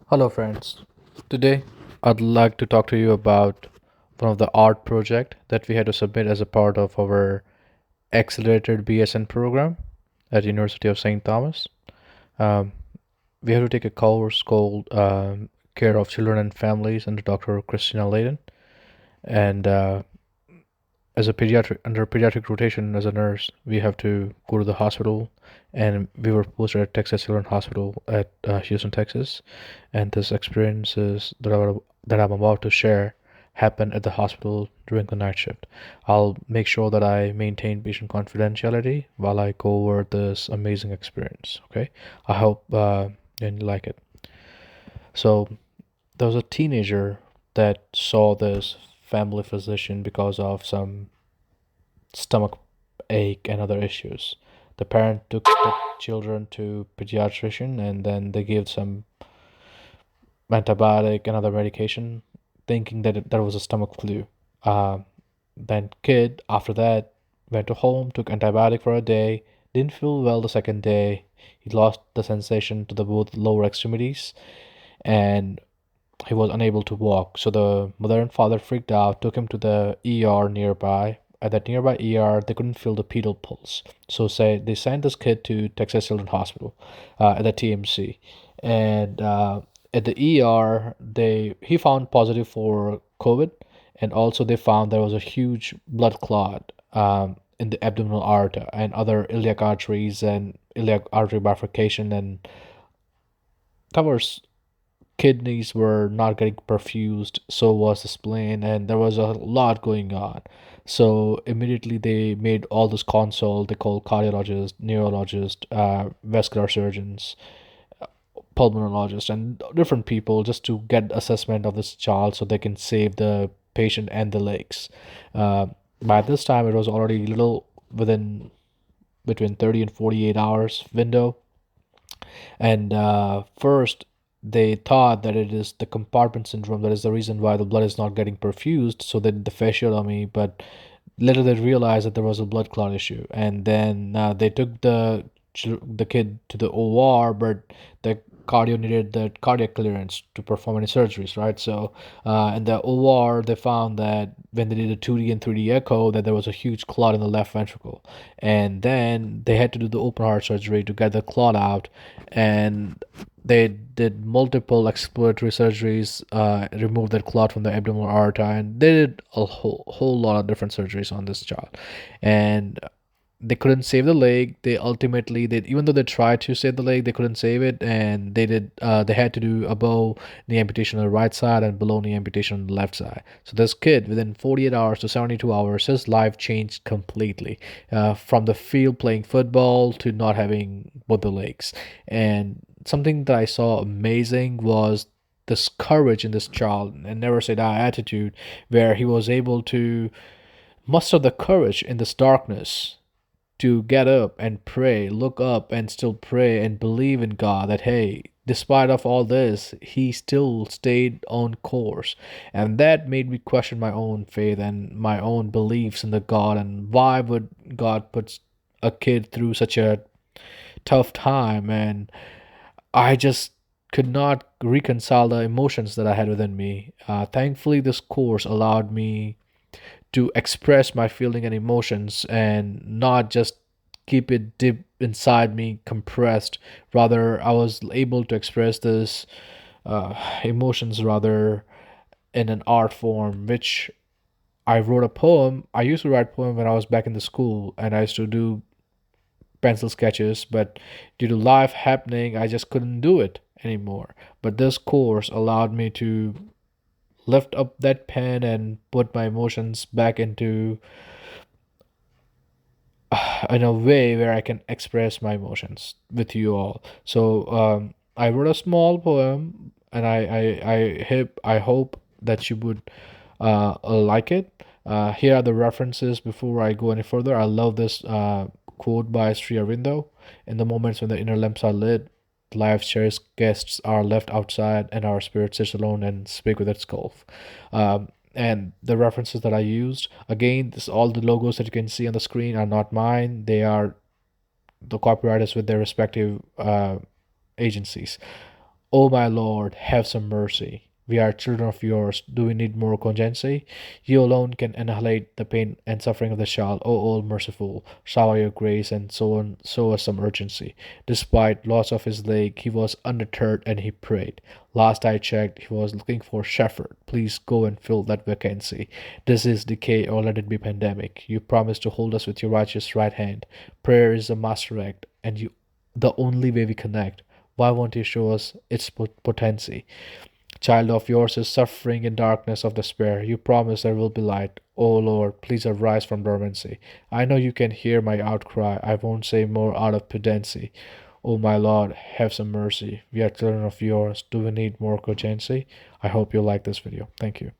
Hello friends. Today I'd like to talk to you about one of the art project that we had to submit as a part of our accelerated BSN program at University of St. Thomas. Um, we had to take a course called Care of Children and Families under Dr. Kristina Leyden. And as a pediatric under pediatric rotation as a nurse, we have to go to the hospital, and we were posted at Texas Children's Hospital at Houston, Texas. And this experiences that I'm about to share happened at the hospital during the night shift. I'll make sure that I maintain patient confidentiality while I go over this amazing experience. Okay, I hope you like it. So there was a teenager that saw this family physician because of some stomach ache and other issues. The parent took the children to pediatrician, and then they gave some antibiotic and other medication, thinking that that was a stomach flu. Uh, then kid after that went to home, took antibiotic for a day, didn't feel well the second day. He lost the sensation to the both lower extremities, and he was unable to walk. So the mother and father freaked out, took him to the ER nearby. At that nearby ER, they couldn't feel the pedal pulse. So say they sent this kid to Texas Children's Hospital at the TMC, and at the ER, they he found positive for COVID, and also they found there was a huge blood clot in the abdominal aorta and other iliac arteries and iliac artery bifurcation and covers kidneys were not getting perfused, so was the spleen, and there was a lot going on. So immediately they made all this consult. They called cardiologists, neurologists, vascular surgeons, pulmonologists, and different people just to get assessment of this child so they can save the patient and the legs. By this time, it was already little within between 30 and 48 hours window, and first, they thought that it is the compartment syndrome that is the reason why the blood is not getting perfused. So they did the fasciotomy, but later they realized that there was a blood clot issue, and then they took the kid to the OR, but the cardio needed the cardiac clearance to perform any surgeries, right? So in the OR, they found that when they did a 2D and 3D echo, that there was a huge clot in the left ventricle, and then they had to do the open heart surgery to get the clot out, and they did multiple exploratory surgeries, removed that clot from the abdominal aorta, and they did a whole lot of different surgeries on this child, and they couldn't save the leg. They ultimately did, even though they tried to save the leg, they couldn't save it, and they had to do above knee amputation on the right side and below knee amputation on the left side. So this kid, within 48 hours to 72 hours, his life changed completely, from the field playing football to not having both the legs. And something that I saw amazing was this courage in this child and never say die attitude, where he was able to muster the courage in this darkness to get up and pray, look up and still pray and believe in God that, hey, despite of all this, he still stayed on course. And that made me question my own faith and my own beliefs in the God, and why would God put a kid through such a tough time. And I just could not reconcile the emotions that I had within me. Thankfully, this course allowed me to express my feeling and emotions and not just keep it deep inside me compressed. Rather, I was able to express this emotions rather in an art form, which I wrote a poem. I used to write poem when I was back in the school, and I used to do pencil sketches, but due to life happening, I just couldn't do it anymore. But this course allowed me to lift up that pen and put my emotions back into in a way where I can express my emotions with you all. So I wrote a small poem, and I hope that you would like it. Here are the references before I go any further. I love this quote by Sri Aurobindo: "In the moments when the inner lamps are lit, life's cherished guests are left outside, and our spirit sits alone and speak with its gulf." And the references that I used, again, this all the logos that you can see on the screen are not mine. They are the copywriters with their respective agencies. O my Lord, have some mercy. We are children of yours. Do we need more contingency? You alone can annihilate the pain and suffering of the child. O all merciful, shower your grace and so on, show us some urgency. Despite loss of his leg, he was undeterred and he prayed. Last I checked, he was looking for shepherd. Please go and fill that vacancy. Disease, decay, or let it be pandemic. You promised to hold us with your righteous right hand. Prayer is a master act, and you the only way we connect. Why won't you show us its potency? Child of yours is suffering in darkness of despair. You promise there will be light. O Lord, please arise from dormancy. I know you can hear my outcry. I won't say more out of pudency. O my Lord, have some mercy. We are children of yours. Do we need more cogency? I hope you like this video. Thank you.